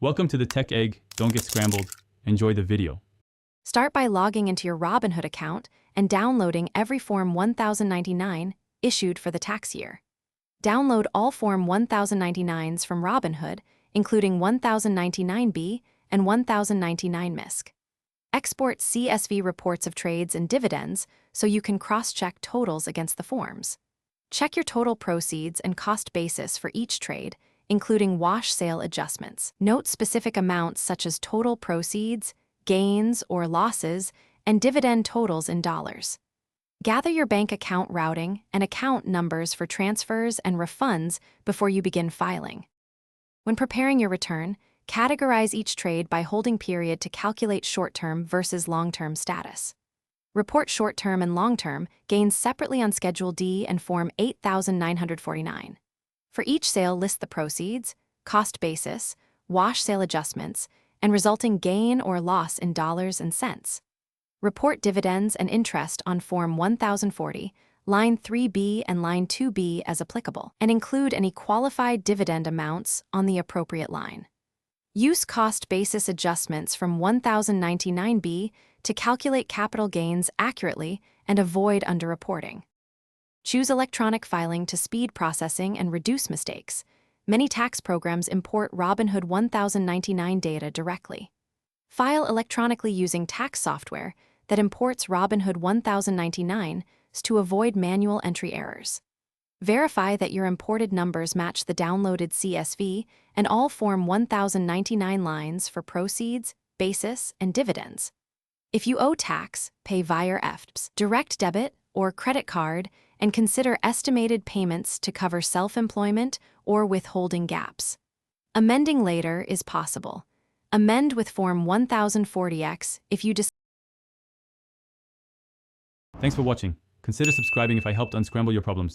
Welcome to the Tech Egg. Don't get scrambled. Enjoy the video. Start by logging into your Robinhood account and downloading every Form 1099 issued for the tax year. Download all Form 1099s from Robinhood, including 1099B and 1099 MISC. Export CSV reports of trades and dividends so you can cross-check totals against the forms. Check your total proceeds and cost basis for each trade, including wash sale adjustments. Note specific amounts such as total proceeds, gains or losses, and dividend totals in dollars. Gather your bank account routing and account numbers for transfers and refunds before you begin filing. When preparing your return, categorize each trade by holding period to calculate short-term versus long-term status. Report short-term and long-term gains separately on Schedule D and Form 8949. For each sale, list the proceeds, cost basis, wash sale adjustments, and resulting gain or loss in dollars and cents. Report dividends and interest on Form 1040, Line 3B and Line 2B as applicable, and include any qualified dividend amounts on the appropriate line. Use cost basis adjustments from 1099B to calculate capital gains accurately and avoid underreporting. Choose electronic filing to speed processing and reduce mistakes. Many tax programs import Robinhood 1099 data directly. File electronically using tax software that imports Robinhood 1099s to avoid manual entry errors. Verify that your imported numbers match the downloaded CSV and all Form 1099 lines for proceeds, basis, and dividends. If you owe tax, pay via EFTPS, direct debit, or credit card, and consider estimated payments to cover self-employment or withholding gaps. Amending later is possible. Amend with Form 1040X if you Thanks for watching. Consider subscribing if I helped unscramble your problems.